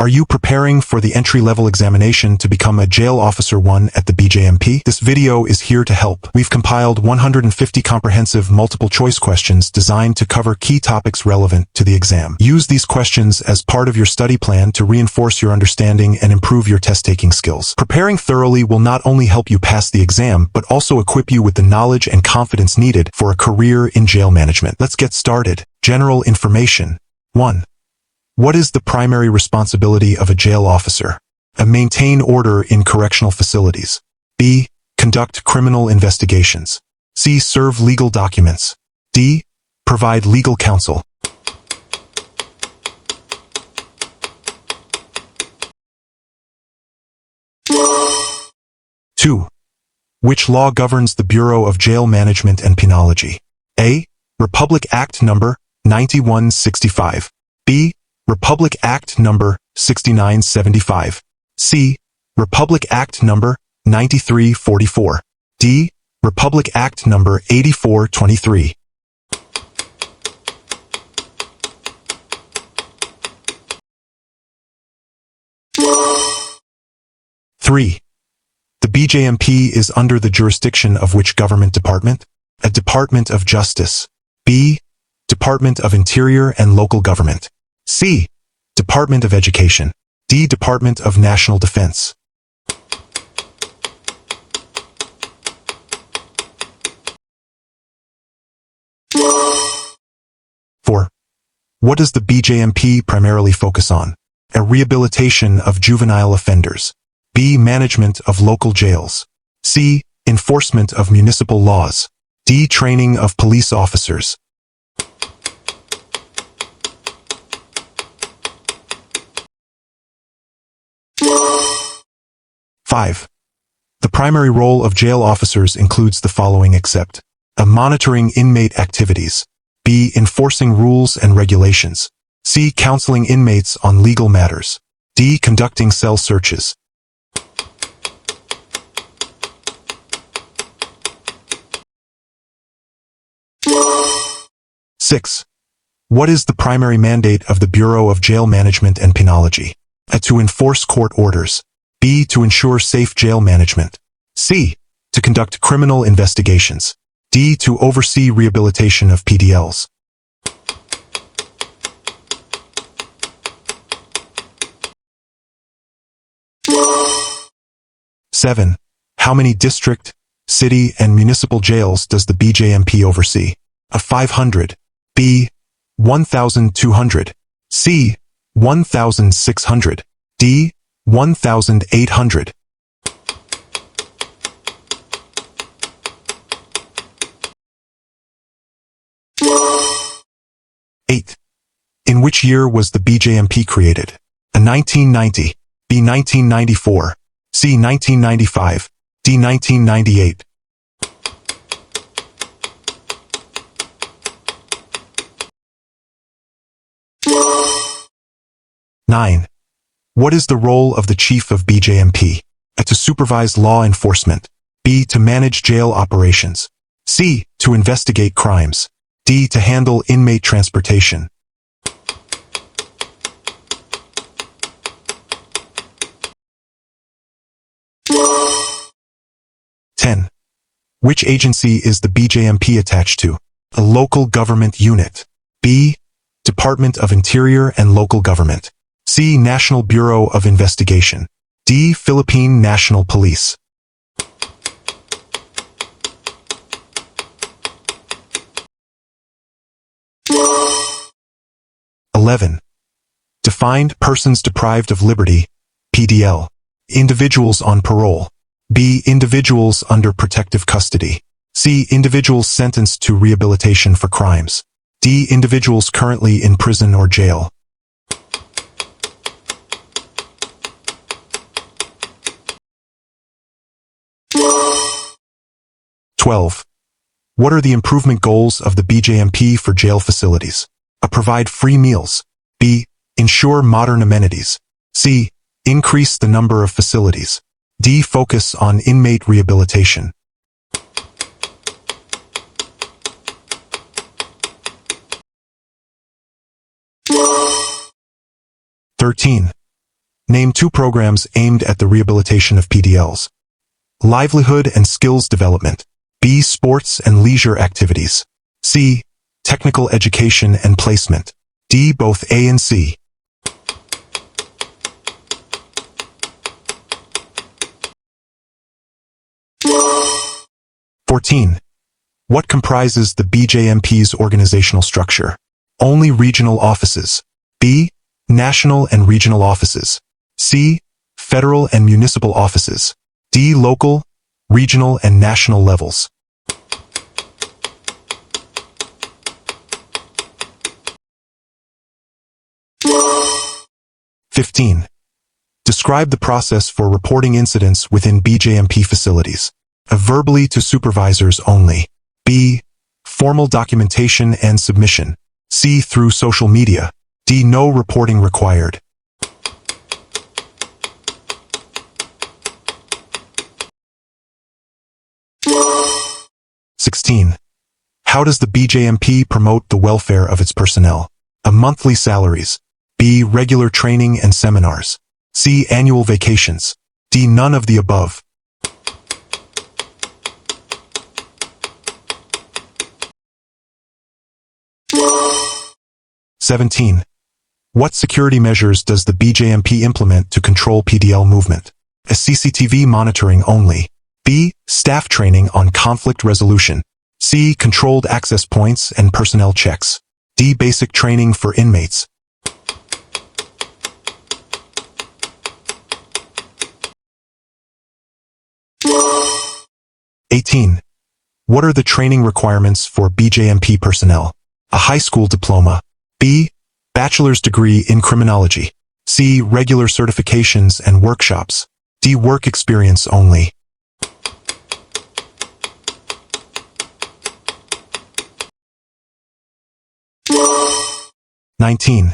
Are you preparing for the entry-level examination to become a Jail Officer 1 at the BJMP? This video is here to help. We've compiled 150 comprehensive multiple-choice questions designed to cover key topics relevant to the exam. Use these questions as part of your study plan to reinforce your understanding and improve your test-taking skills. Preparing thoroughly will not only help you pass the exam, but also equip you with the knowledge and confidence needed for a career in jail management. Let's get started. General information. 1. What is the primary responsibility of a jail officer? A. Maintain order in correctional facilities. B. Conduct criminal investigations. C. Serve legal documents. D. Provide legal counsel. Two. Which law governs the Bureau of Jail Management and Penology? A. Republic Act No. 9165. B. Republic Act No. 6975. C. Republic Act No. 9344. D. Republic Act No. 8423. 3. The BJMP is under the jurisdiction of which government department? A. Department of Justice. B. Department of Interior and Local Government. C. Department of Education. D. Department of National Defense. 4. What does the BJMP primarily focus on? A. Rehabilitation of juvenile offenders. B. Management of local jails. C. Enforcement of municipal laws. D. Training of police officers. 5. The primary role of jail officers includes the following except A. Monitoring inmate activities. B. Enforcing rules and regulations. C. Counseling inmates on legal matters. D. Conducting cell searches. 6. What is the primary mandate of the Bureau of Jail Management and Penology? A. To enforce court orders. B. To ensure safe jail management. C. To conduct criminal investigations. D. To oversee rehabilitation of PDLs. 7. How many district, city, and municipal jails does the BJMP oversee? A. 500. B. 1,200. C. 1,600. D. 1,800. 8. In which year was the BJMP created? A. 1990. B. 1994. C. 1995. D. 1998. 9. What is the role of the Chief of BJMP? A. To supervise law enforcement. B. To manage jail operations. C. To investigate crimes. D. To handle inmate transportation. 10. Which agency is the BJMP attached to? A. Local government unit. B. Department of Interior and Local Government. C. National Bureau of Investigation. D. Philippine National Police. 11. Defined persons deprived of liberty, PDL. Individuals on parole. B. Individuals under protective custody. C. Individuals sentenced to rehabilitation for crimes. D. Individuals currently in prison or jail. 12. What are the improvement goals of the BJMP for jail facilities? A. Provide free meals. B. Ensure modern amenities. C. Increase the number of facilities. D. Focus on inmate rehabilitation. 13. Name 2 programs aimed at the rehabilitation of PDLs. Livelihood and skills development. B. Sports and leisure activities. C. Technical education and placement. D. Both A and C. 14. What comprises the BJMP's organizational structure? Only regional offices. B. National and regional offices. C. Federal and municipal offices. D. Local, regional, and national levels. 15. Describe the process for reporting incidents within BJMP facilities. A. Verbally to supervisors only. B. Formal documentation and submission. C. Through social media. D. No reporting required. 16. How does the BJMP promote the welfare of its personnel? A. Monthly salaries. B. Regular training and seminars. C. Annual vacations. D. None of the above. 17. What security measures does the BJMP implement to control PDL movement? A. CCTV monitoring only. B. Staff training on conflict resolution. C. Controlled access points and personnel checks. D. Basic training for inmates. 18. What are the training requirements for BJMP personnel? A. High school diploma. B. Bachelor's degree in criminology. C. Regular certifications and workshops. D. Work experience only. 19.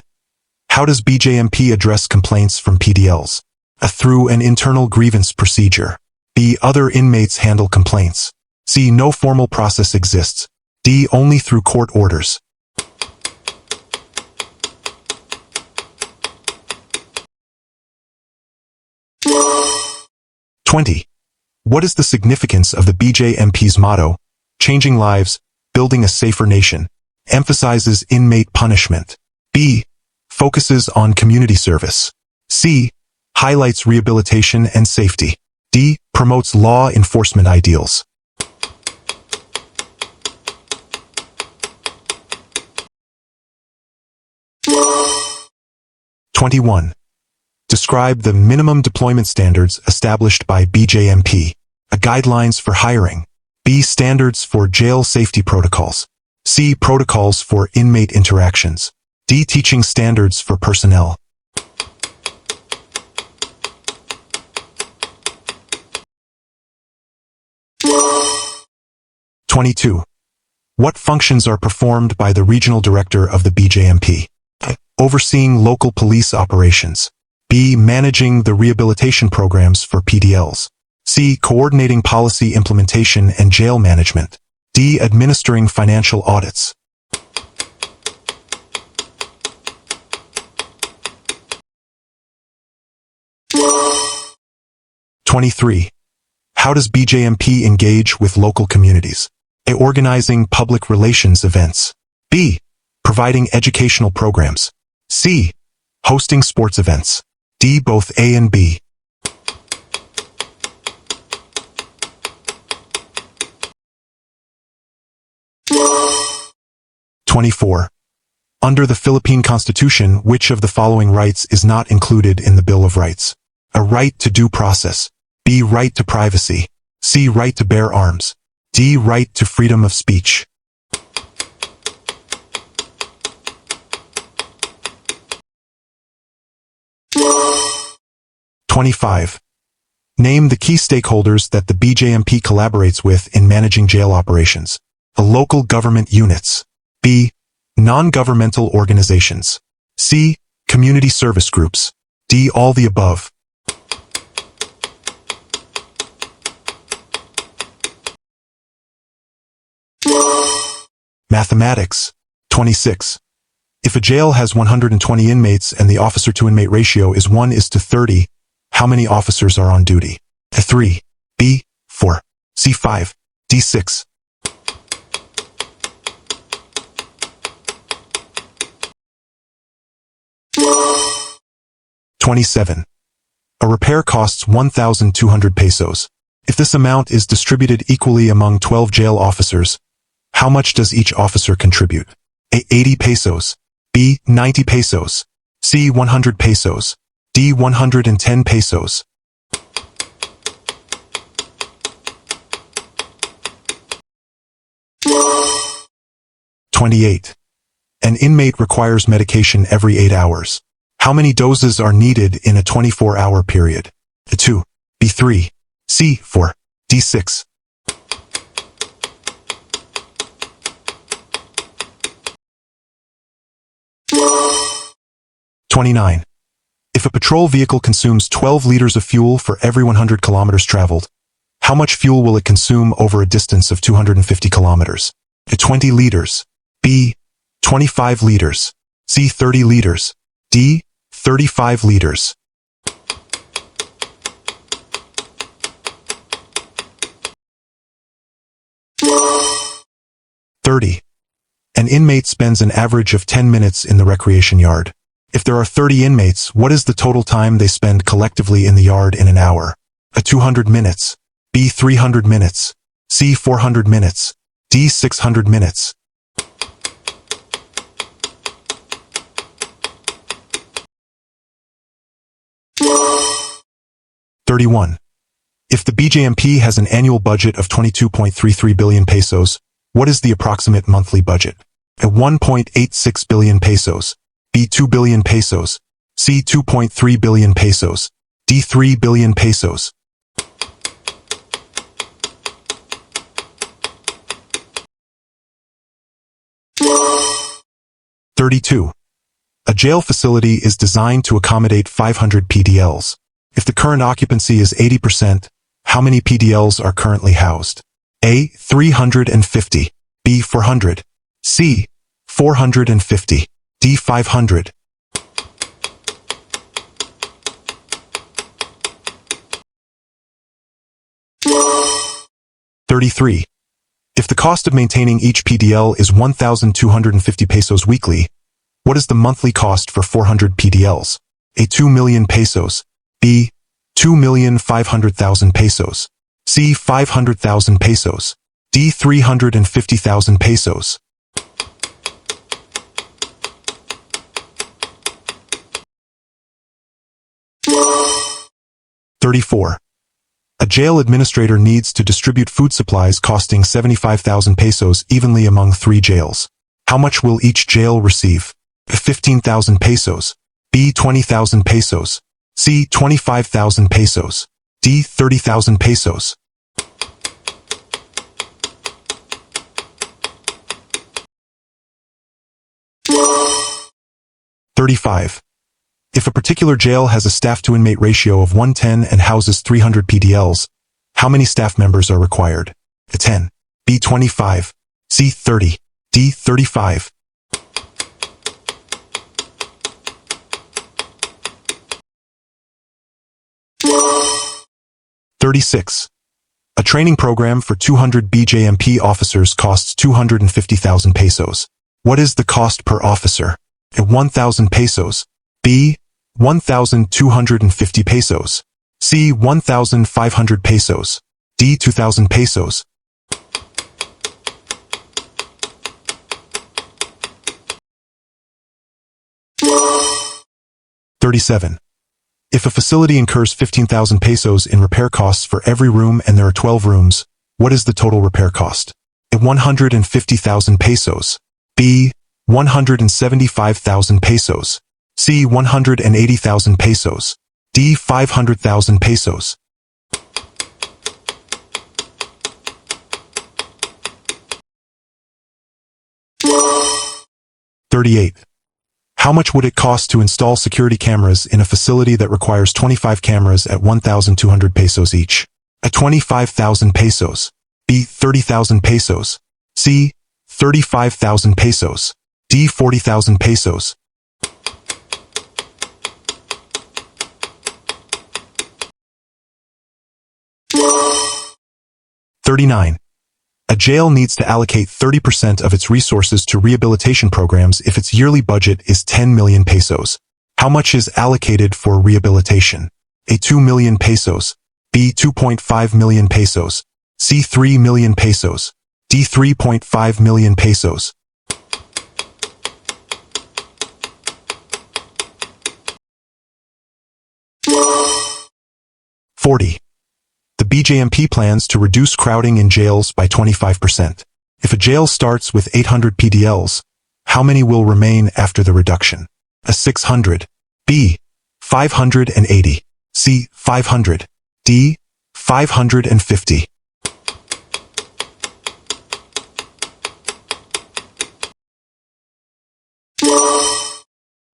How does BJMP address complaints from PDLs? A. Through an internal grievance procedure. B. Other inmates handle complaints. C. No formal process exists. D. Only through court orders. 20. What is the significance of the BJMP's motto, changing lives, building a safer nation? Emphasizes inmate punishment. B. Focuses on community service. C. Highlights rehabilitation and safety. D. Promotes law enforcement ideals. 21. Describe the minimum deployment standards established by BJMP. A. Guidelines for hiring. B. Standards for jail safety protocols. C. Protocols for inmate interactions. D. Teaching standards for personnel. 22. What functions are performed by the regional director of the BJMP? A. Overseeing local police operations. B. Managing the rehabilitation programs for PDLs. C. Coordinating policy implementation and jail management. D. Administering financial audits. 23. How does BJMP engage with local communities? A. Organizing public relations events. B. Providing educational programs. C. Hosting sports events. D. Both A and B. 24. Under the Philippine Constitution, which of the following rights is not included in the Bill of Rights? A. Right to due process. B. Right to privacy. C. Right to bear arms. D. Right to freedom of speech. 25. Name the key stakeholders that the BJMP collaborates with in managing jail operations. A. Local government units. B. Non-governmental organizations. C. Community service groups. D. All the above. 26. If a jail has 120 inmates and the officer-to-inmate ratio is 1:30, how many officers are on duty? A 3, B, 4, C 5, D 6. 27. A repair costs 1,200 pesos. If this amount is distributed equally among 12 jail officers, how much does each officer contribute? A. 80 pesos, B. 90 pesos, C. 100 pesos, D. 110 pesos. 28. An inmate requires medication every 8 hours. How many doses are needed in a 24-hour period? A 2, B 3, C 4, D 6. 29. If a patrol vehicle consumes 12 liters of fuel for every 100 kilometers traveled, how much fuel will it consume over a distance of 250 kilometers? A 20 liters, B 25 liters, C 30 liters, D 35 liters. 30. An inmate spends an average of 10 minutes in the recreation yard. If there are 30 inmates, what is the total time they spend collectively in the yard in an hour? A 200 minutes, B 300 minutes, C 400 minutes, D 600 minutes. 31. If the BJMP has an annual budget of 22.33 billion pesos, what is the approximate monthly budget? A 1.86 billion pesos, B 2 billion pesos, C 2.3 billion pesos, D 3 billion pesos. 32. A jail facility is designed to accommodate 500 PDLs. If the current occupancy is 80%, how many PDLs are currently housed? A. 350, B. 400, C. 450, D. 500. 33. If the cost of maintaining each PDL is 1,250 pesos weekly, what is the monthly cost for 400 PDLs? A. 2 million pesos, B. 2,500,000 pesos, C. 500,000 pesos, D. 350,000 pesos. 34. A jail administrator needs to distribute food supplies costing 75,000 pesos evenly among 3 jails. How much will each jail receive? 15,000 pesos, B. 20,000 pesos, C. 25,000 pesos, D. 30,000 pesos. 35. If a particular jail has a staff-to-inmate ratio of 1:10 and houses 300 PDLs, how many staff members are required? A 10, B. 25, C. 30, D. 35. 36. A training program for 200 BJMP officers costs 250,000 pesos. What is the cost per officer? A. 1,000 pesos, B. 1,250 pesos, C. 1,500 pesos, D. 2,000 pesos. 37. If a facility incurs 15,000 pesos in repair costs for every room and there are 12 rooms, what is the total repair cost? A. 150,000 pesos, B. 175,000 pesos, C. 180,000 pesos, D. 500,000 pesos. 38. How much would it cost to install security cameras in a facility that requires 25 cameras at 1,200 pesos each? A. 25,000 pesos, B. 30,000 pesos, C. 35,000 pesos, D. D. 40,000 pesos. $39. A jail needs to allocate 30% of its resources to rehabilitation programs if its yearly budget is 10 million pesos. How much is allocated for rehabilitation? A. 2 million pesos. B. 2.5 million pesos. C. 3 million pesos. D. 3.5 million pesos. $40. The BJMP plans to reduce crowding in jails by 25%. If a jail starts with 800 PDLs, how many will remain after the reduction? A. 600. B. 580. C. 500. D. 550.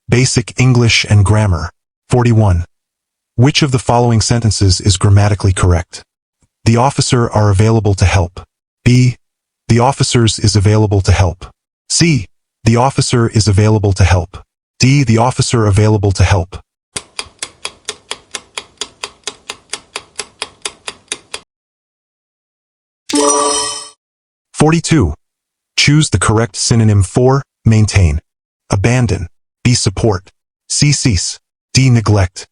Basic English and Grammar. 41. Which of the following sentences is grammatically correct? The officer are available to help. B. The officers is available to help. C. The officer is available to help. D. The officer available to help. $42. Choose the correct synonym for maintain. Abandon. B. Support. C. Cease. D. Neglect.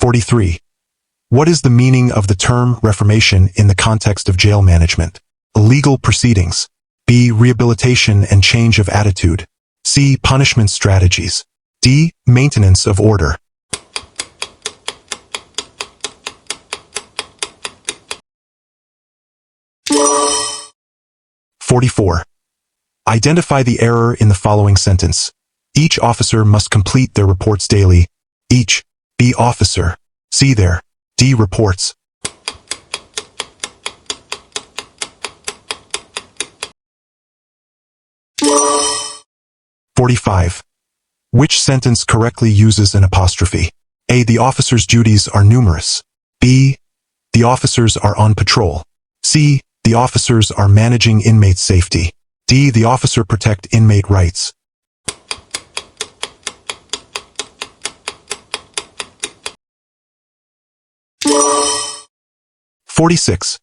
$43. What is the meaning of the term reformation in the context of jail management? Legal proceedings. B. Rehabilitation and change of attitude. C. Punishment strategies. D. Maintenance of order. $44. Identify the error in the following sentence. Each officer must complete their reports daily. Each. B. Officer. C. There. D. Reports. $45. Which sentence correctly uses an apostrophe? A. The officer's duties are numerous. B. The officers are on patrol. C. The officers are managing inmate safety. D. The officer protect inmate rights. $46.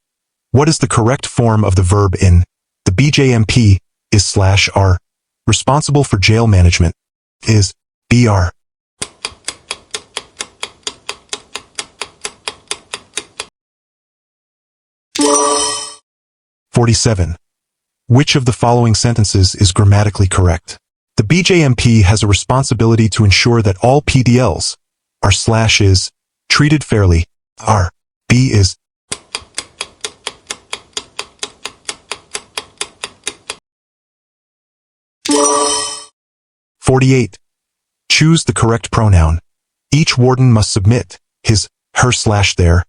What is the correct form of the verb in? The BJMP is /are. Responsible for jail management is BR. $47. Which of the following sentences is grammatically correct? The BJMP has a responsibility to ensure that all PDLs are/is treated fairly. R. B is. $48. Choose the correct pronoun. Each warden must submit his, her/their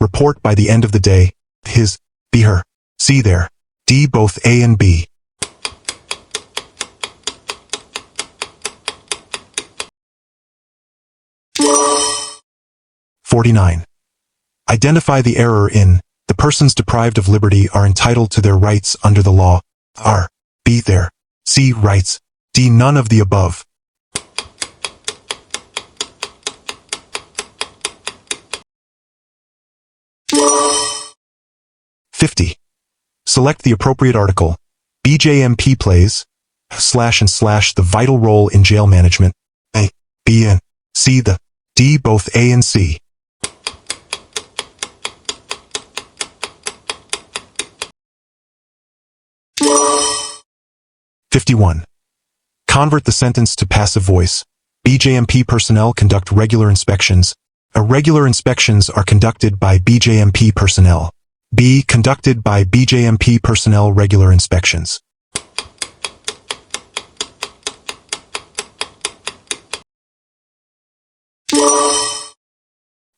report by the end of the day. His, be her, C their, D both A and B. $49. Identify the error in the persons deprived of liberty are entitled to their rights under the law. R. B their, C rights, D none of the above. $50. Select the appropriate article. BJMP plays / the vital role in jail management. A, B and C the, D both A and C. $51. Convert the sentence to passive voice. BJMP personnel conduct regular inspections. Irregular inspections are conducted by BJMP personnel. B. Conducted by BJMP personnel regular inspections.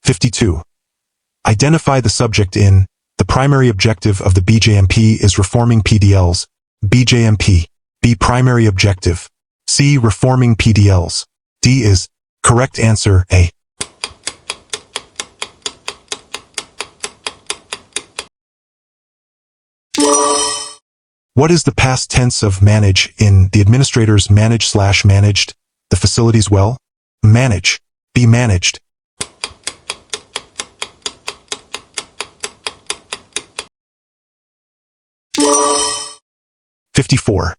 $52. Identify the subject in the primary objective of the BJMP is reforming PDLs. BJMP. B. Primary objective. C. Reforming PDLs. D is correct answer A. What is the past tense of manage in the administrators managed, the facilities well? Manage. Be managed. 54.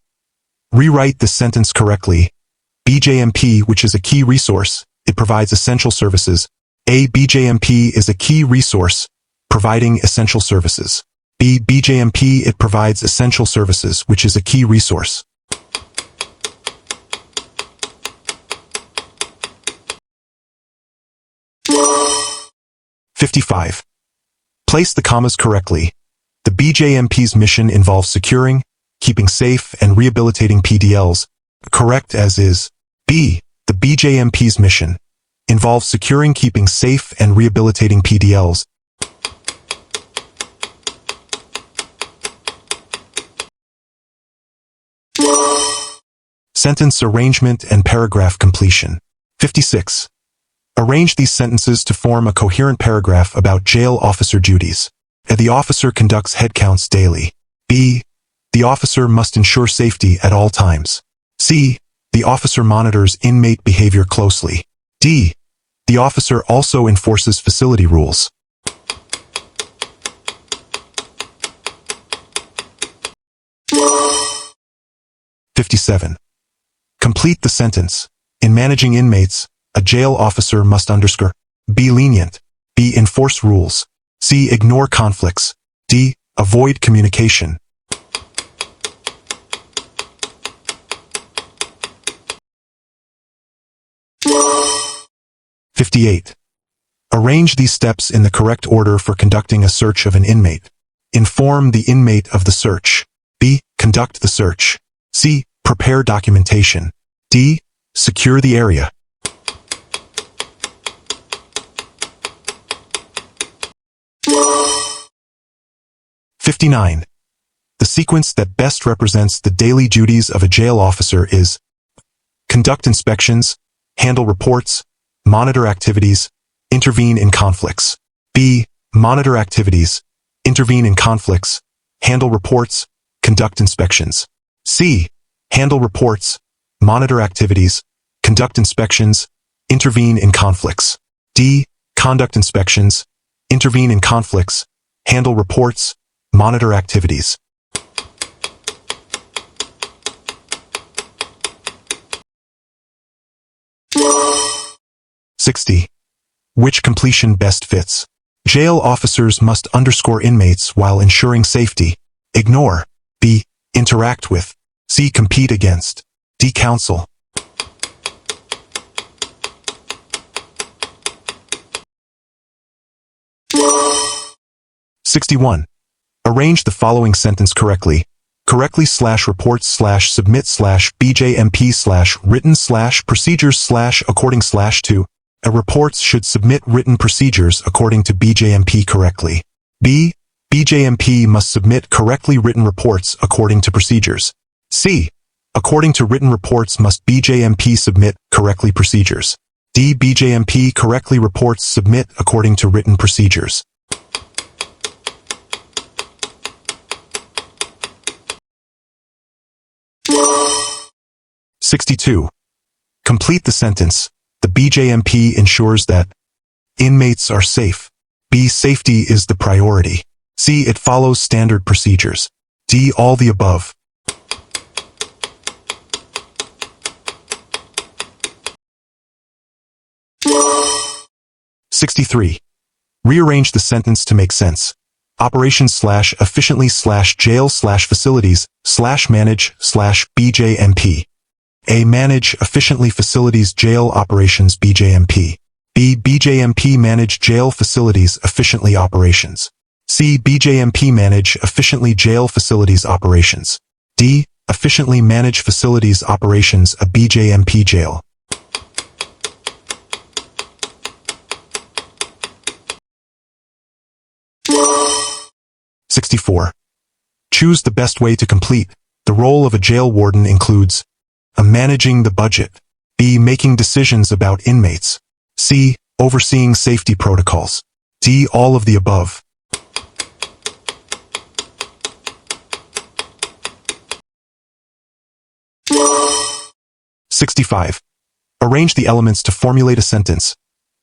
Rewrite the sentence correctly. BJMP, which is a key resource, it provides essential services. A. BJMP is a key resource, providing essential services. B. BJMP, it provides essential services, which is a key resource. (55) Place the commas correctly. The BJMP's mission involves securing, keeping safe, and rehabilitating PDLs. Correct as is. B. The BJMP's mission involves securing, keeping safe, and rehabilitating PDLs. Sentence arrangement and paragraph completion. 56. Arrange these sentences to form a coherent paragraph about jail officer duties. A. The officer conducts head counts daily. B. The officer must ensure safety at all times. C. The officer monitors inmate behavior closely. D. The officer also enforces facility rules. (57) Complete the sentence. In managing inmates, a jail officer must underscore. Be lenient. B. Enforce rules. C. Ignore conflicts. D. Avoid communication. (58) Arrange these steps in the correct order for conducting a search of an inmate. Inform the inmate of the search. B. Conduct the search. C. Prepare documentation. D. Secure the area. (59) The sequence that best represents the daily duties of a jail officer is: conduct inspections, handle reports, monitor activities, intervene in conflicts. B. Monitor activities, intervene in conflicts, handle reports, conduct inspections. C. Handle reports, monitor activities, conduct inspections, intervene in conflicts. D. Conduct inspections, intervene in conflicts, handle reports, monitor activities. (60) Which completion best fits? Jail officers must underscore inmates while ensuring safety. Ignore. B. Interact with. C. Compete against. D. Counsel. (61) Arrange the following sentence correctly. Correctly /reports /submit /BJMP /written /procedures /according /to. A reports should submit written procedures according to BJMP correctly. B. BJMP must submit correctly written reports according to procedures. C. According to written reports must BJMP submit correctly procedures. D. BJMP correctly reports submit according to written procedures. (62) Complete the sentence. The BJMP ensures that inmates are safe. B. Safety is the priority. C. It follows standard procedures. D. All the above. (63) Rearrange the sentence to make sense. Operations efficiently jail facilities manage BJMP. A. Manage efficiently facilities jail operations BJMP. B. BJMP manage jail facilities efficiently operations. C. BJMP manage efficiently jail facilities operations. D. Efficiently manage facilities operations a BJMP jail. (64) Choose the best way to complete. The role of a jail warden includes: A. Managing the budget. B. Making decisions about inmates. C. Overseeing safety protocols. D. All of the above. 65. Arrange the elements to formulate a sentence.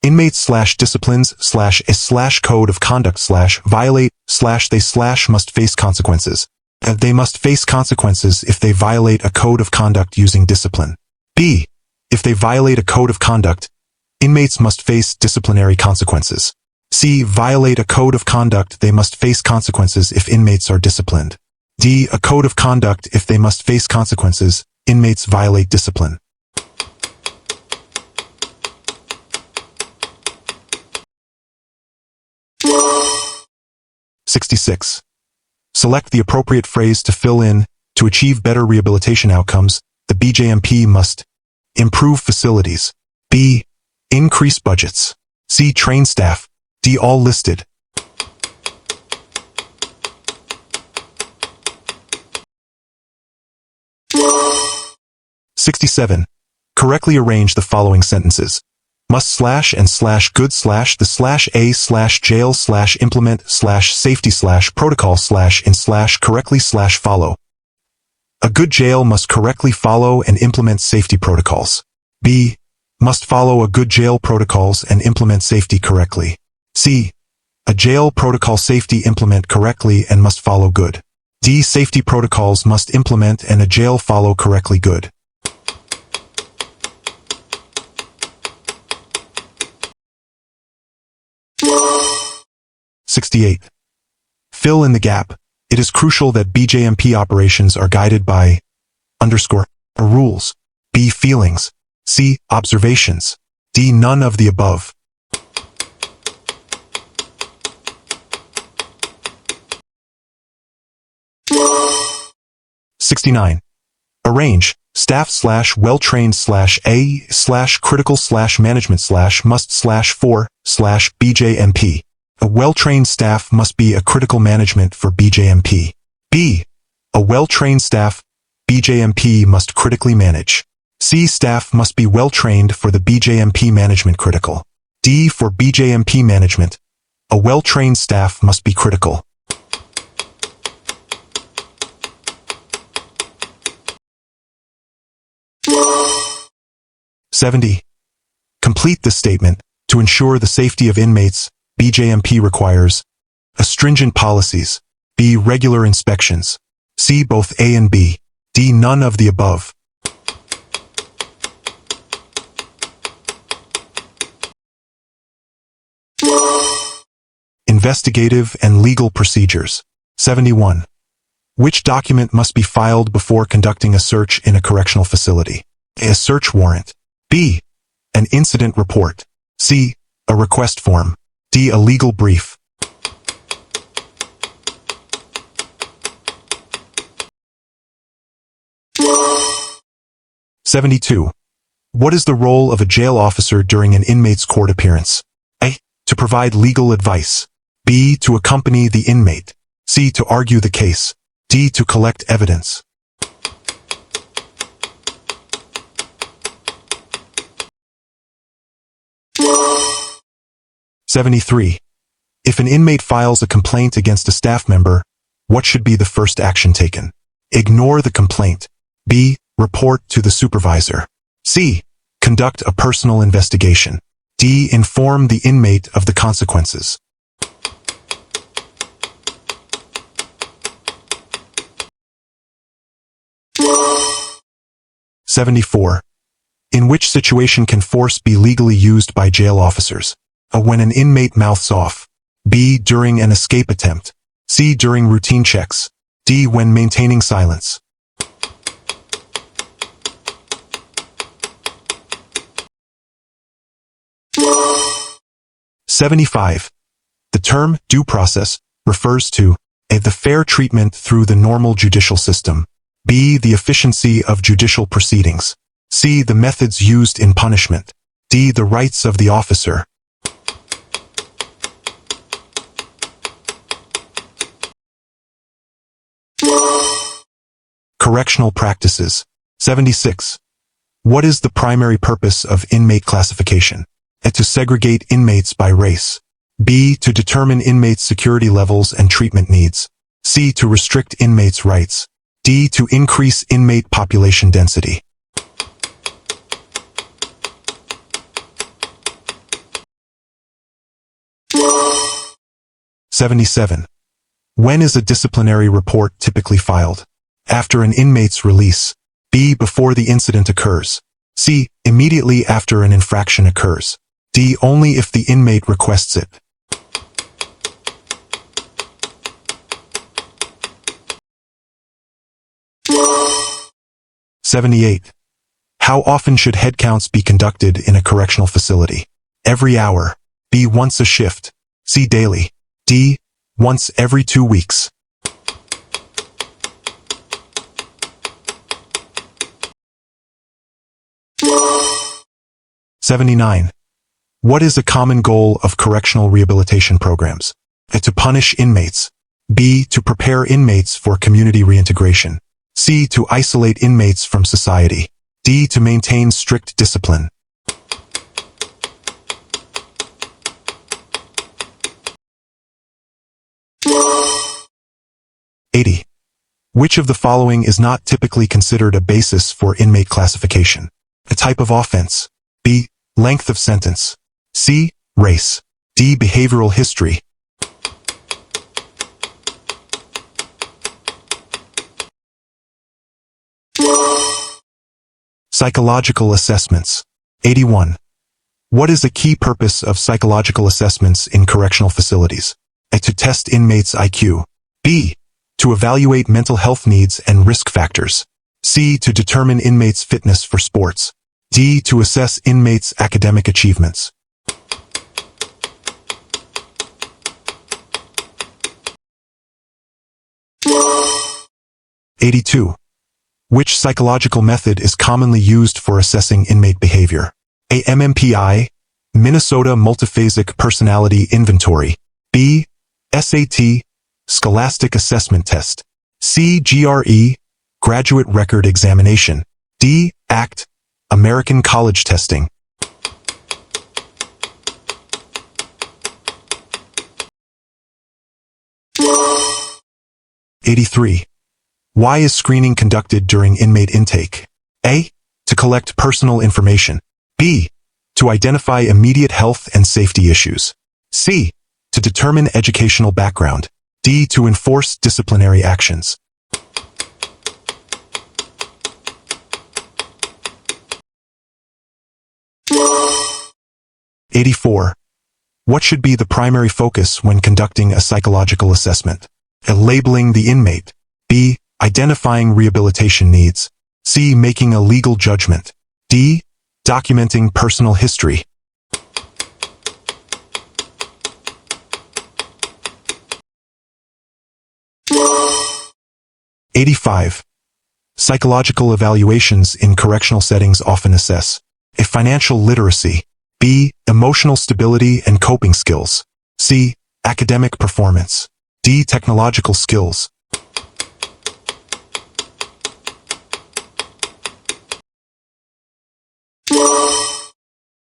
Inmates/disciplines/a/code of conduct/violate/they/must face consequences. They must face consequences if they violate a code of conduct using discipline. B. If they violate a code of conduct, inmates must face disciplinary consequences. C. Violate a code of conduct, they must face consequences if inmates are disciplined. D. A code of conduct, if they must face consequences, inmates violate discipline. (66) Select the appropriate phrase to fill in. To achieve better rehabilitation outcomes, the BJMP must improve facilities. B. Increase budgets. C. Train staff. D. All listed. (67) Correctly arrange the following sentences. Must/and/good/the/a/jail/implement/safety/protocol/in/correctly/follow. A good jail must correctly follow and implement safety protocols. B. Must follow a good jail protocols and implement safety correctly. C. A jail protocol safety implement correctly and must follow good. D. Safety protocols must implement and a jail follow correctly good. (68) Fill in the gap. It is crucial that BJMP operations are guided by rules. B. Feelings. C. Observations. D. None of the above. (69) Arrange. Staff/well-trained/a/critical/management/must/for/BJMP. A well-trained staff must be a critical management for BJMP. B. A well-trained staff, BJMP must critically manage. C. Staff must be well-trained for the BJMP management critical. D. For BJMP management, a well-trained staff must be critical. (70) Complete this statement. To ensure the safety of inmates, BJMP requires a stringent policies. B. Regular inspections. C. Both A and B. D. None of the above. Investigative and legal procedures. 71. Which document must be filed before conducting a search in a correctional facility? A. Search warrant. B. An incident report. C. A request form. D. A legal brief. (72) What is the role of a jail officer during an inmate's court appearance? A. To provide legal advice. B. To accompany the inmate. C. To argue the case. D. To collect evidence. (73) If an inmate files a complaint against a staff member, what should be the first action taken? Ignore the complaint. B. Report to the supervisor. C. Conduct a personal investigation. D. Inform the inmate of the consequences. (74) In which situation can force be legally used by jail officers? A. When an inmate mouths off. B. During an escape attempt. C. During routine checks. D. When maintaining silence. (75) The term due process refers to A. The fair treatment through the normal judicial system. B. The efficiency of judicial proceedings. C. The methods used in punishment. D. The rights of the officer. Correctional practices. 76. What is the primary purpose of inmate classification? A. To segregate inmates by race. B. To determine inmates' security levels and treatment needs. C. To restrict inmates' rights. D. To increase inmate population density. 77. When is a disciplinary report typically filed? After an inmate's release. B. Before the incident occurs. C. Immediately after an infraction occurs. D. Only if the inmate requests it. '78. How often should head counts be conducted in a correctional facility? Every hour. B. Once a shift. C. Daily. D. Once every 2 weeks. '79. What is a common goal of correctional rehabilitation programs? A. To punish inmates. B. To prepare inmates for community reintegration. C. To isolate inmates from society. D. To maintain strict discipline. '80. Which of the following is not typically considered a basis for inmate classification? A. Type of offense. B. Length of sentence. C. Race. D. Behavioral history. Psychological assessments. '81. What is the key purpose of psychological assessments in correctional facilities? A. To test inmates' IQ. B. To evaluate mental health needs and risk factors. C. To determine inmates' fitness for sports. D. To assess inmates' academic achievements. '82. Which psychological method is commonly used for assessing inmate behavior? A. MMPI, Minnesota Multiphasic Personality Inventory. B. SAT, Scholastic Assessment Test. C. GRE, Graduate Record Examination. D. ACT, American College Testing. '83. Why is screening conducted during inmate intake? A. To collect personal information. B. To identify immediate health and safety issues. C. To determine educational background. D. To enforce disciplinary actions. '84. What should be the primary focus when conducting a psychological assessment? A. Labeling the inmate. B. Identifying rehabilitation needs. C. Making a legal judgment. D. Documenting personal history. '85. Psychological evaluations in correctional settings often assess A. Financial literacy. B. Emotional stability and coping skills. C. Academic performance. D. Technological skills.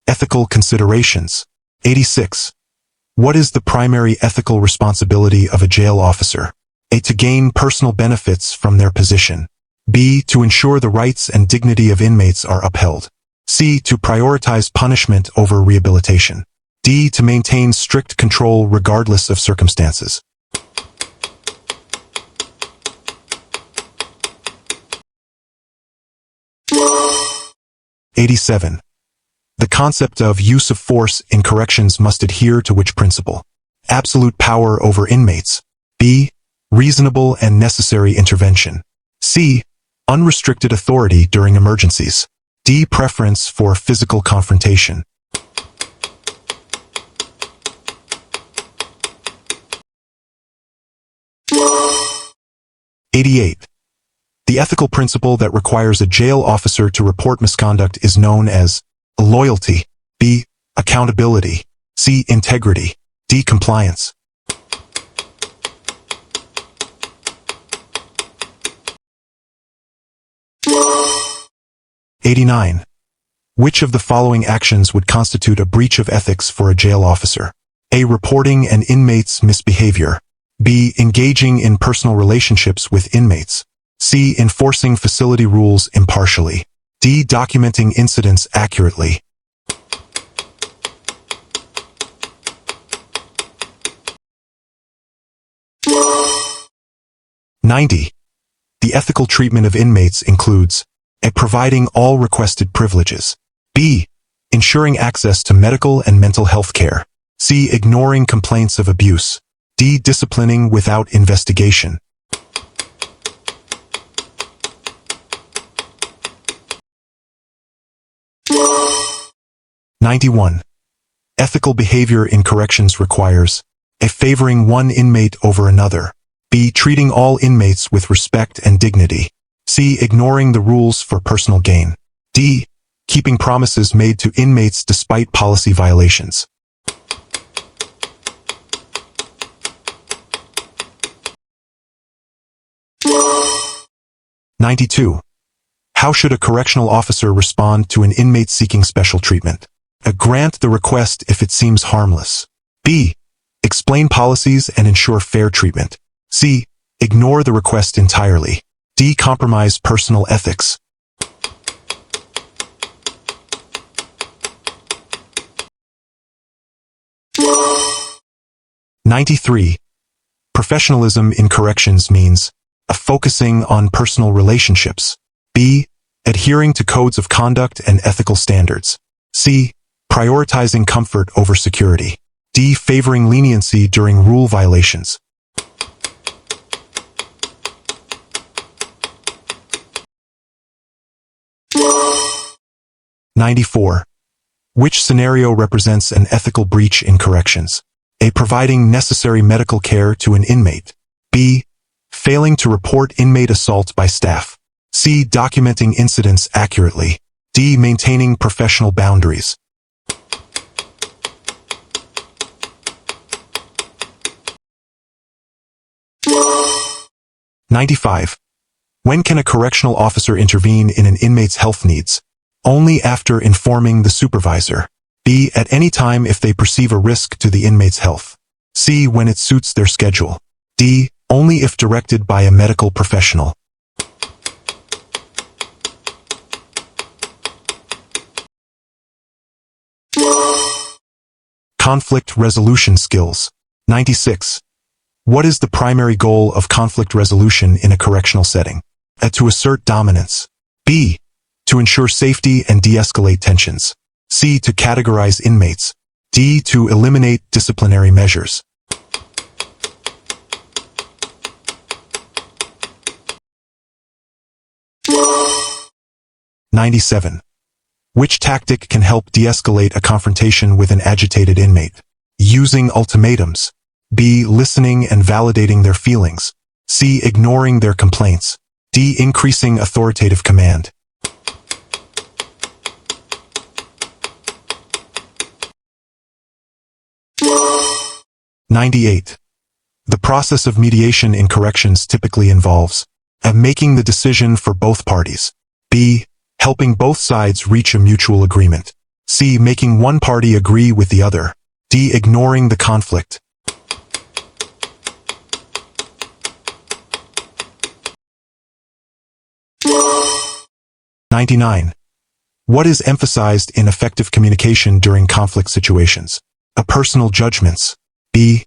Ethical considerations. '86. What is the primary ethical responsibility of a jail officer? A. To gain personal benefits from their position. B. To ensure the rights and dignity of inmates are upheld. C. To prioritize punishment over rehabilitation. D. To maintain strict control regardless of circumstances. '87. The concept of use of force in corrections must adhere to which principle? Absolute power over inmates. B. Reasonable and necessary intervention. C. Unrestricted authority during emergencies. D. Preference for physical confrontation. '88. The ethical principle that requires a jail officer to report misconduct is known as loyalty. B. Accountability. C. Integrity. D. Compliance. '89. Which of the following actions would constitute a breach of ethics for a jail officer? A. Reporting an inmate's misbehavior. B. Engaging in personal relationships with inmates. C. Enforcing facility rules impartially. D. Documenting incidents accurately. 90. The ethical treatment of inmates includes A. Providing all requested privileges. B. Ensuring access to medical and mental health care. C. Ignoring complaints of abuse. D. Disciplining without investigation. '91. Ethical behavior in corrections requires A. Favoring one inmate over another. B. Treating all inmates with respect and dignity. C. Ignoring the rules for personal gain. D. Keeping promises made to inmates despite policy violations. '92. How should a correctional officer respond to an inmate seeking special treatment? A. Grant the request if it seems harmless. B. Explain policies and ensure fair treatment. C. Ignore the request entirely. D. Compromise personal ethics. '93. Professionalism in corrections means A. Focusing on personal relationships. B. Adhering to codes of conduct and ethical standards. C. Prioritizing comfort over security. D. Favoring leniency during rule violations. '94. Which scenario represents an ethical breach in corrections? A. Providing necessary medical care to an inmate. B. Failing to report inmate assault by staff. C. Documenting incidents accurately. D. Maintaining professional boundaries. '95. When can a correctional officer intervene in an inmate's health needs? Only after informing the supervisor. B. At any time if they perceive a risk to the inmate's health. C. When it suits their schedule. D. Only if directed by a medical professional. Conflict resolution skills. 96. What is the primary goal of conflict resolution in a correctional setting? A. To assert dominance. B. To ensure safety and de-escalate tensions. C. To categorize inmates. D. To eliminate disciplinary measures. '97. Which tactic can help de-escalate a confrontation with an agitated inmate? Using ultimatums. B. Listening and validating their feelings. C. Ignoring their complaints. D. Increasing authoritative command. '98. The process of mediation in corrections typically involves A. Making the decision for both parties. B. Helping both sides reach a mutual agreement. C. Making one party agree with the other. D. Ignoring the conflict. '99. What is emphasized in effective communication during conflict situations? A. Personal judgments. B.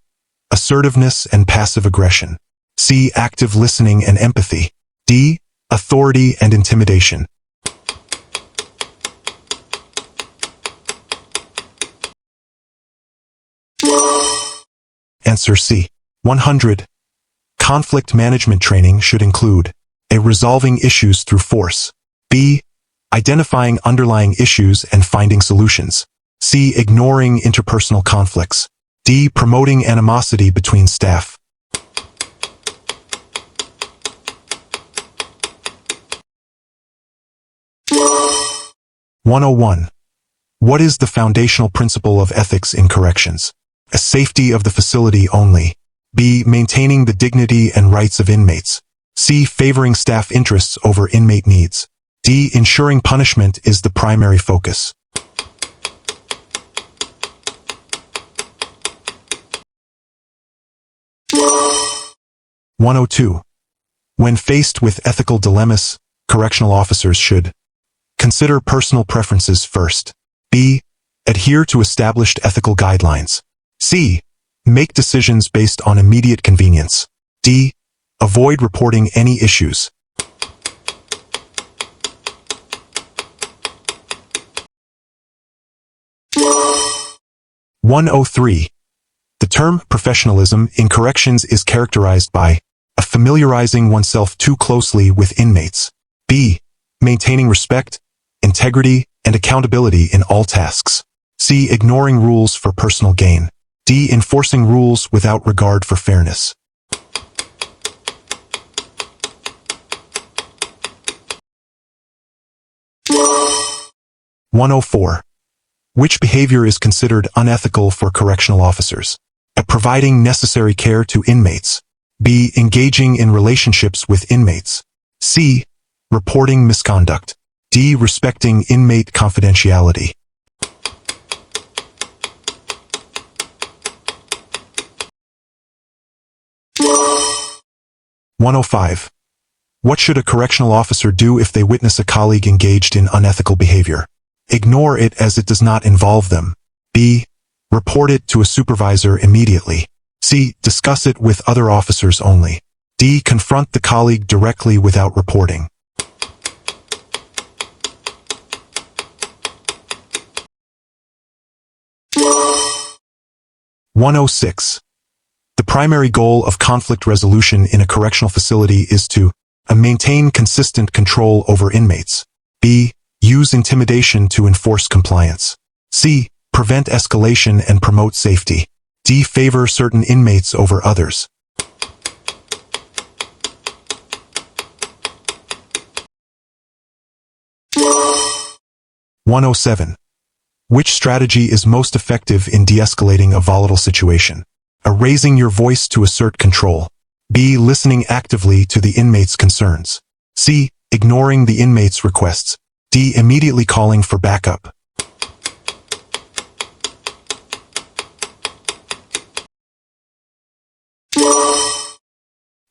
Assertiveness and passive aggression. C. Active listening and empathy. D. Authority and intimidation. Answer C. 100. Conflict management training should include A. Resolving issues through force. B. Identifying underlying issues and finding solutions. C. Ignoring interpersonal conflicts. D. Promoting animosity between staff. '101. What is the foundational principle of ethics in corrections? A. Safety of the facility only. B. Maintaining the dignity and rights of inmates. C. Favoring staff interests over inmate needs. D. Ensuring punishment is the primary focus. '102. When faced with ethical dilemmas, correctional officers should consider personal preferences first. B. Adhere to established ethical guidelines. C. Make decisions based on immediate convenience. D. Avoid reporting any issues. 103. The term professionalism in corrections is characterized by a familiarizing oneself too closely with inmates. B. Maintaining respect, integrity, and accountability in all tasks. C. Ignoring rules for personal gain. D. Enforcing rules without regard for fairness. 104. Which behavior is considered unethical for correctional officers? A. Providing necessary care to inmates. B. Engaging in relationships with inmates. C. Reporting misconduct. D. Respecting inmate confidentiality. 105. What should a correctional officer do if they witness a colleague engaged in unethical behavior? Ignore it as it does not involve them. B. Report it to a supervisor immediately. C. Discuss it with other officers only. D. Confront the colleague directly without reporting. 106. The primary goal of conflict resolution in a correctional facility is to A. Maintain consistent control over inmates. B. Use intimidation to enforce compliance. C. Prevent escalation and promote safety. D. Favor certain inmates over others. 107. Which strategy is most effective in de-escalating a volatile situation? A. Raising your voice to assert control. B. Listening actively to the inmate's concerns. C. Ignoring the inmate's requests. D. Immediately calling for backup.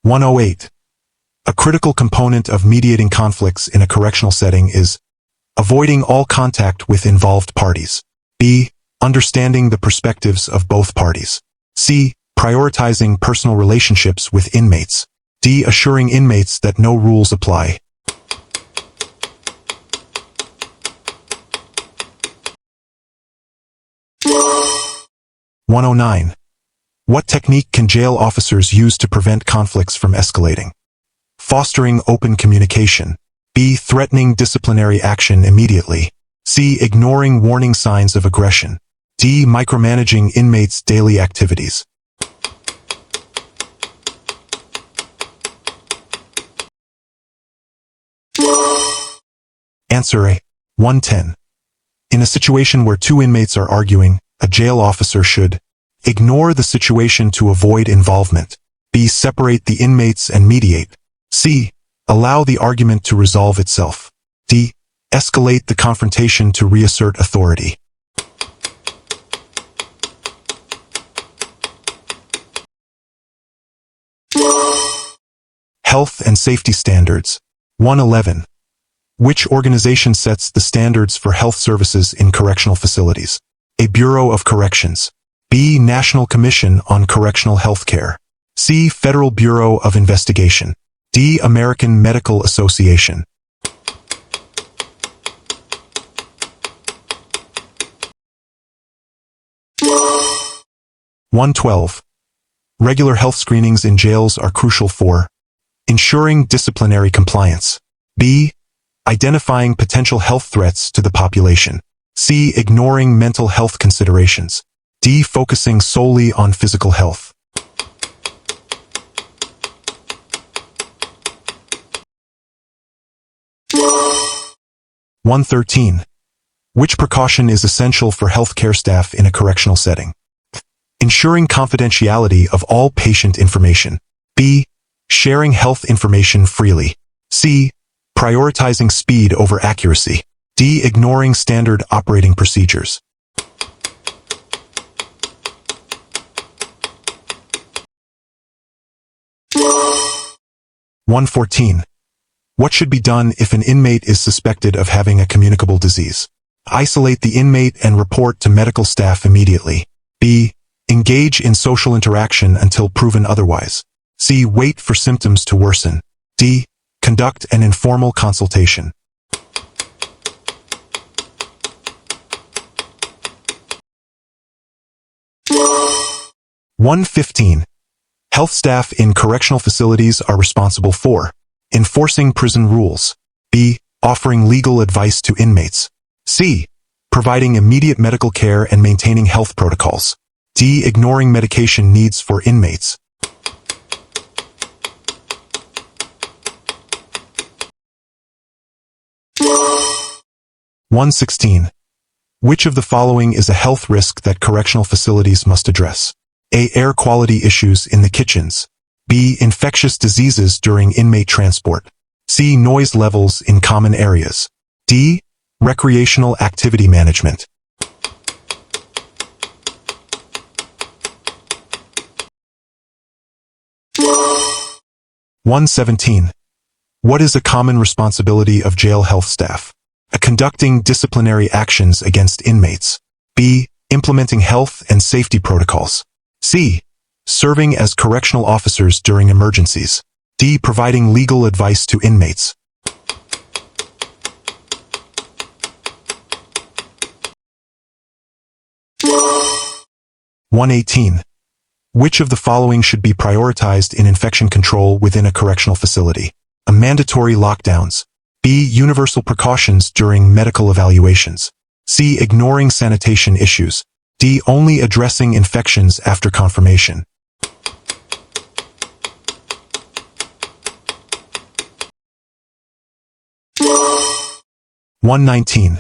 108. A critical component of mediating conflicts in a correctional setting is avoiding all contact with involved parties. B. Understanding the perspectives of both parties. C. Prioritizing personal relationships with inmates. D. Assuring inmates that no rules apply. 109. What technique can jail officers use to prevent conflicts from escalating? Fostering open communication. B. Threatening disciplinary action immediately. C. Ignoring warning signs of aggression. D. Micromanaging inmates' daily activities. 110. In a situation where two inmates are arguing, a jail officer should ignore the situation to avoid involvement. B. Separate the inmates and mediate. C. Allow the argument to resolve itself. D. Escalate the confrontation to reassert authority. 'Health and safety standards. 111. Which organization sets the standards for health services in correctional facilities? A. Bureau of Corrections. B. National Commission on Correctional Health Care. C. Federal Bureau of Investigation. D. American Medical Association. 112. Regular health screenings in jails are crucial for ensuring disciplinary compliance. B. Identifying potential health threats to the population. C. Ignoring mental health considerations. D. Focusing solely on physical health. 113. Which precaution is essential for healthcare staff in a correctional setting? Ensuring confidentiality of all patient information. B. Sharing health information freely. C. Prioritizing speed over accuracy. D. Ignoring standard operating procedures. 114. What should be done if an inmate is suspected of having a communicable disease? Isolate the inmate and report to medical staff immediately. B. Engage in social interaction until proven otherwise. C. Wait for symptoms to worsen. D. Conduct an informal consultation. 115. Health staff in correctional facilities are responsible for enforcing prison rules. B. Offering legal advice to inmates. C. Providing immediate medical care and maintaining health protocols. D. Ignoring medication needs for inmates. 116. Which of the following is a health risk that correctional facilities must address? A. Air quality issues in the kitchens. B. Infectious diseases during inmate transport. C. Noise levels in common areas. D. Recreational activity management. 117. What is a common responsibility of jail health staff? A. Conducting disciplinary actions against inmates. B. Implementing health and safety protocols. C. Serving as correctional officers during emergencies. D. Providing legal advice to inmates. 118. Which of the following should be prioritized in infection control within a correctional facility? A. Mandatory lockdowns. B. Universal precautions during medical evaluations. C. Ignoring sanitation issues. D. Only addressing infections after confirmation. 119.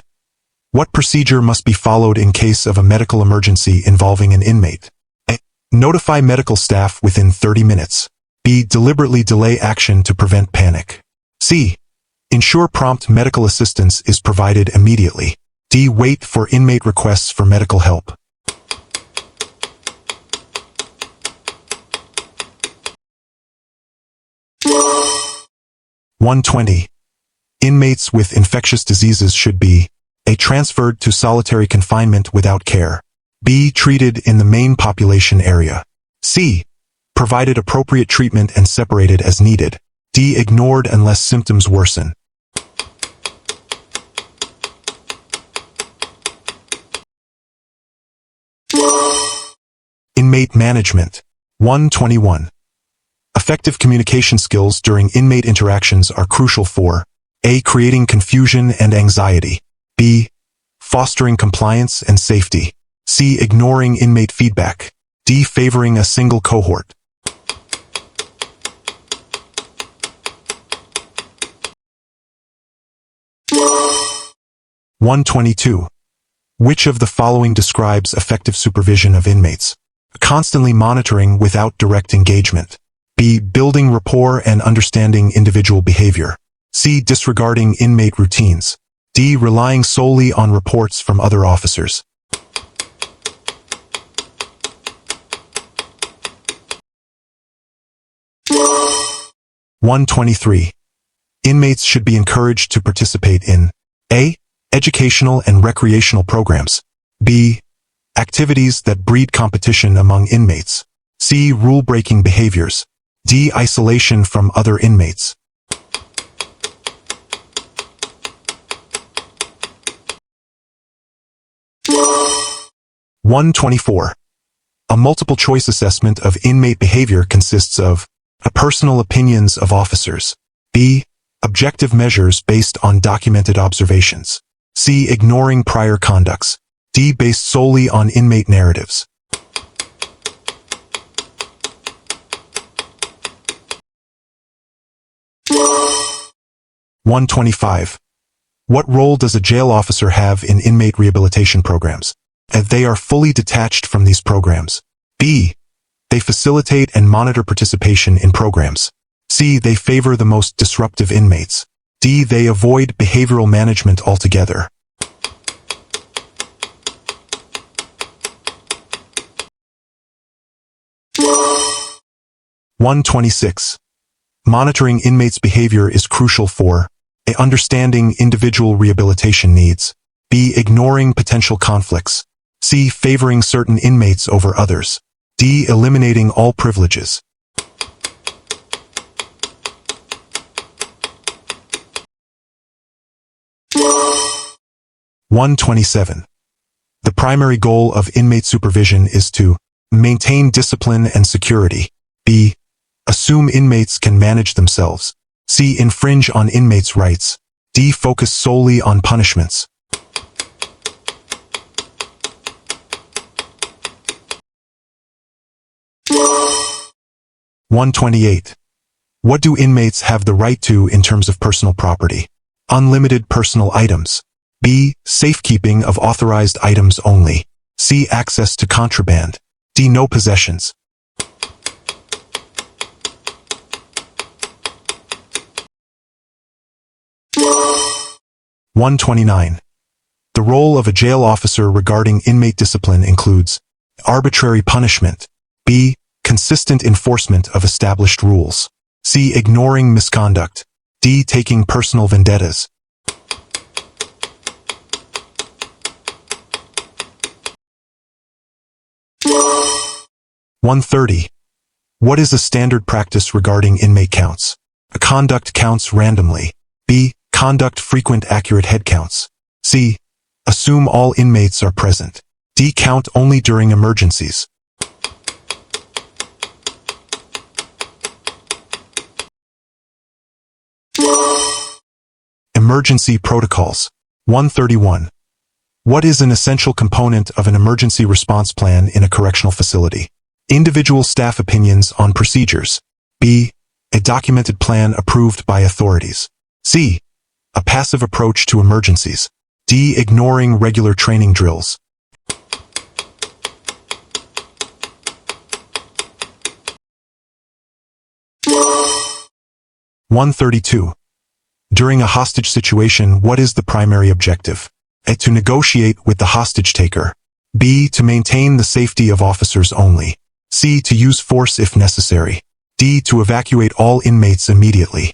What procedure must be followed in case of a medical emergency involving an inmate? A. Notify medical staff within 30 minutes. B. Deliberately delay action to prevent panic. C. Ensure prompt medical assistance is provided immediately. D. Wait for inmate requests for medical help. 120. Inmates with infectious diseases should be A. Transferred to solitary confinement without care. B. Treated in the main population area. C. Provided appropriate treatment and separated as needed. D. Ignored unless symptoms worsen. 1. Inmate management. 121. Effective communication skills during inmate interactions are crucial for A. Creating confusion and anxiety. B. Fostering compliance and safety. C. Ignoring inmate feedback. D. Favoring a single cohort. 122. Which of the following describes effective supervision of inmates? Constantly monitoring without direct engagement. B. Building rapport and understanding individual behavior. C. Disregarding inmate routines. D. Relying solely on reports from other officers. 123. Inmates should be encouraged to participate in A. Educational and recreational programs. B. Activities that breed competition among inmates. C. Rule-breaking behaviors. D. Isolation from other inmates. 124. A multiple-choice assessment of inmate behavior consists of A. Personal opinions of officers. B. Objective measures based on documented observations. C. Ignoring prior conducts. D. Based solely on inmate narratives. 125. What role does a jail officer have in inmate rehabilitation programs? A. They are fully detached from these programs. B. They facilitate and monitor participation in programs. C. They favor the most disruptive inmates. D. They avoid behavioral management altogether. 126. Monitoring inmates' behavior is crucial for A. Understanding individual rehabilitation needs. B. Ignoring potential conflicts. C. Favoring certain inmates over others. D. Eliminating all privileges. 127. The primary goal of inmate supervision is to maintain discipline and security. B. Assume inmates can manage themselves. C. Infringe on inmates' rights. D. Focus solely on punishments. 128. What do inmates have the right to in terms of personal property? Unlimited personal items. B. Safekeeping of authorized items only. C. Access to contraband. D. No possessions. 129. The role of a jail officer regarding inmate discipline includes arbitrary punishment. B. Consistent enforcement of established rules. C. Ignoring misconduct. D. Taking personal vendettas. 130. What is a standard practice regarding inmate counts? A. Conduct counts randomly. B. Conduct frequent accurate head counts. C. Assume all inmates are present. D. Count only during emergencies. 1. Emergency protocols. 131. What is an essential component of an emergency response plan in a correctional facility? Individual staff opinions on procedures. B. A documented plan approved by authorities. C. A passive approach to emergencies. D. Ignoring regular training drills. 132. During a hostage situation, what is the primary objective? A. To negotiate with the hostage taker. B. To maintain the safety of officers only. C. To use force if necessary. D. To evacuate all inmates immediately.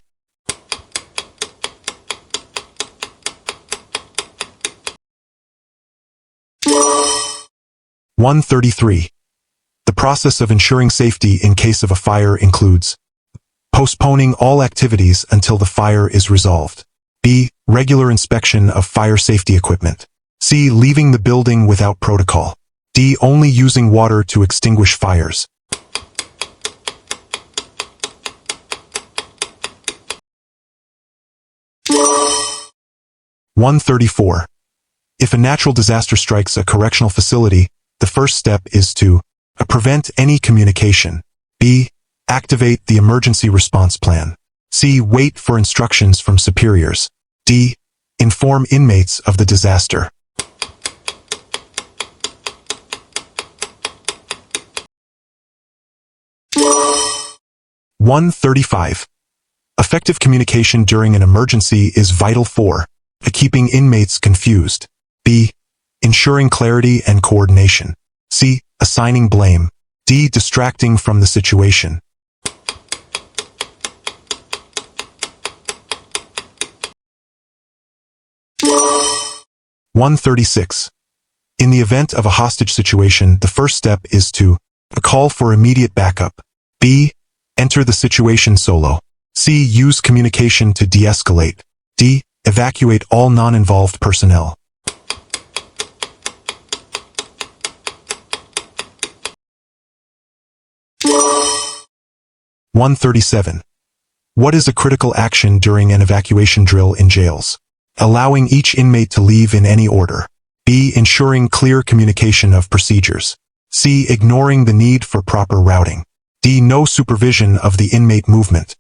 133. The process of ensuring safety in case of a fire includes postponing all activities until the fire is resolved. B. Regular inspection of fire safety equipment. C. Leaving the building without protocol. D. Only using water to extinguish fires. 134. If a natural disaster strikes a correctional facility, the first step is to prevent any communication. B. Activate the emergency response plan. C. Wait for instructions from superiors. D. Inform inmates of the disaster. 135. Effective communication during an emergency is vital for keeping inmates confused. B. Ensuring clarity and coordination. C. Assigning blame. D. Distracting from the situation. 136. In the event of a hostage situation, the first step is to call for immediate backup. B. Enter the situation solo. C. Use communication to de-escalate. D. Evacuate all non-involved personnel. 137. What is a critical action during an evacuation drill in jails? Allowing each inmate to leave in any order. B. Ensuring clear communication of procedures. C. Ignoring the need for proper routing. D. No supervision of the inmate movement.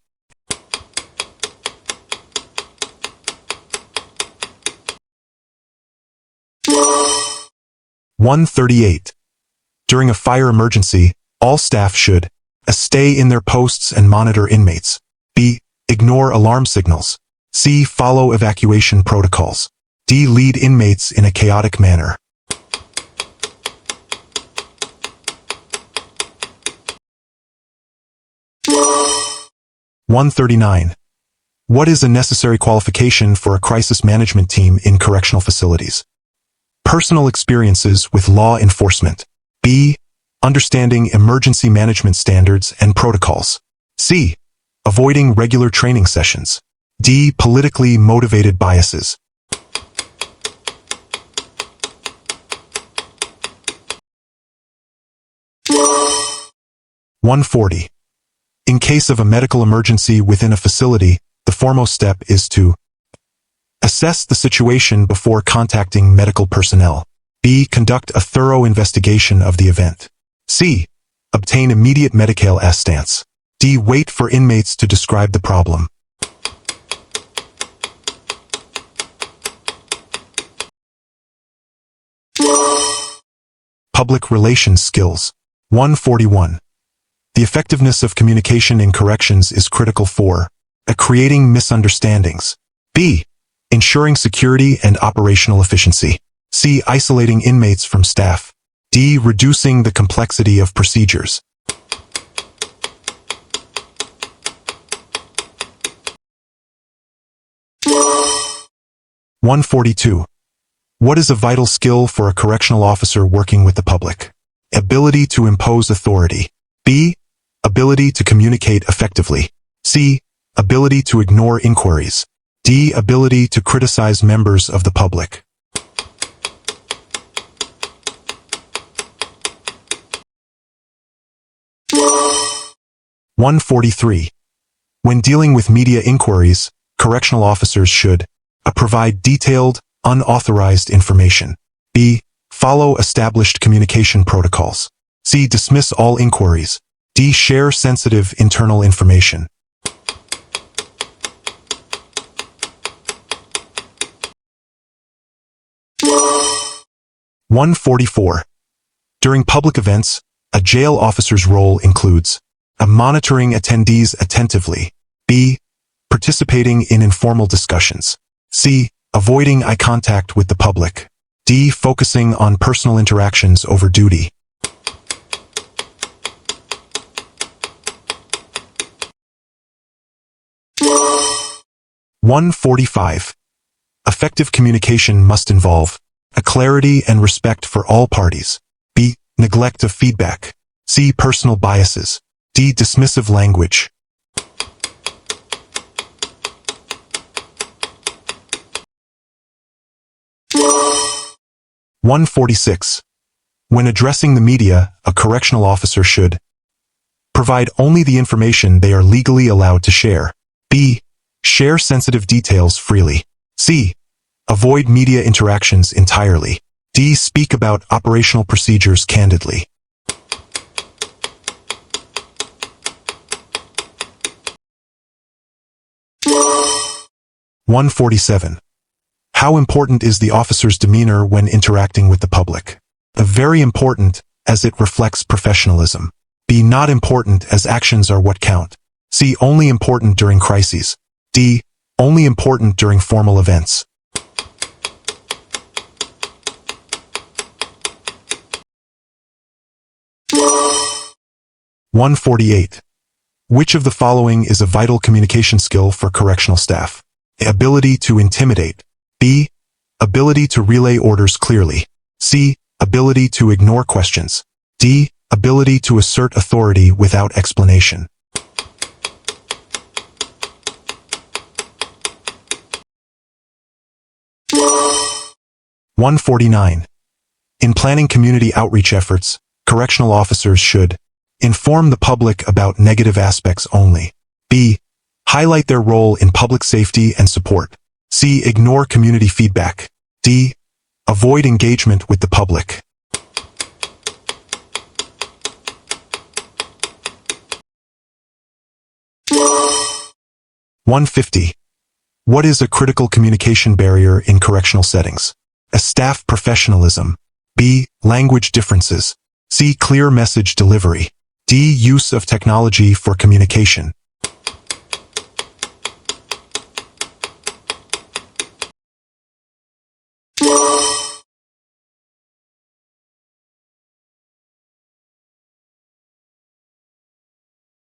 138. During a fire emergency, all staff should stay in their posts and monitor inmates. B. Ignore alarm signals. C. Follow evacuation protocols. D. Lead inmates in a chaotic manner. 139. What is a necessary qualification for a crisis management team in correctional facilities? Personal experiences with law enforcement. B. Understanding emergency management standards and protocols. C. Avoiding regular training sessions. D. Politically motivated biases. 140. In case of a medical emergency within a facility, the foremost step is to assess the situation before contacting medical personnel. B. Conduct a thorough investigation of the event. C. Obtain immediate medical assistance. D. Wait for inmates to describe the problem. Public relations skills. 141. The effectiveness of communication in corrections is critical for creating misunderstandings. B. Ensuring security and operational efficiency. C. Isolating inmates from staff. D. Reducing the complexity of procedures. (142) What is a vital skill for a correctional officer working with the public? Ability to impose authority. B. Ability to communicate effectively. C. Ability to ignore inquiries. D. Ability to criticize members of the public. (143) When dealing with media inquiries, correctional officers should provide detailed, unauthorized information. B. Follow established communication protocols. C. Dismiss all inquiries. D. Share sensitive internal information. (144) During public events, a jail officer's role includes monitoring attendees attentively. B. Participating in informal discussions. C. Avoiding eye contact with the public. D. Focusing on personal interactions over duty. (145) Effective communication must involve clarity and respect for all parties. B. Neglect of feedback. C. Personal biases. D. Dismissive language. (146) When addressing the media, a correctional officer should provide only the information they are legally allowed to share. B. Share sensitive details freely. C. Avoid media interactions entirely. D. Speak about operational procedures candidly. (147) How important is the officer's demeanor when interacting with the public? Very important, as it reflects professionalism. B. Not important, as actions are what count. C. Only important during crises. D. Only important during formal events. (148) Which of the following is a vital communication skill for correctional staff? Ability to intimidate. B. Ability to relay orders clearly. C. Ability to ignore questions. D. Ability to assert authority without explanation. (149) In planning community outreach efforts, correctional officers should inform the public about negative aspects only. B. Highlight their role in public safety and support. C. Ignore community feedback. D. Avoid engagement with the public. (150) What is a critical communication barrier in correctional settings? A. Staff professionalism. B. Language differences. C. Clear message delivery. D. Use of technology for communication.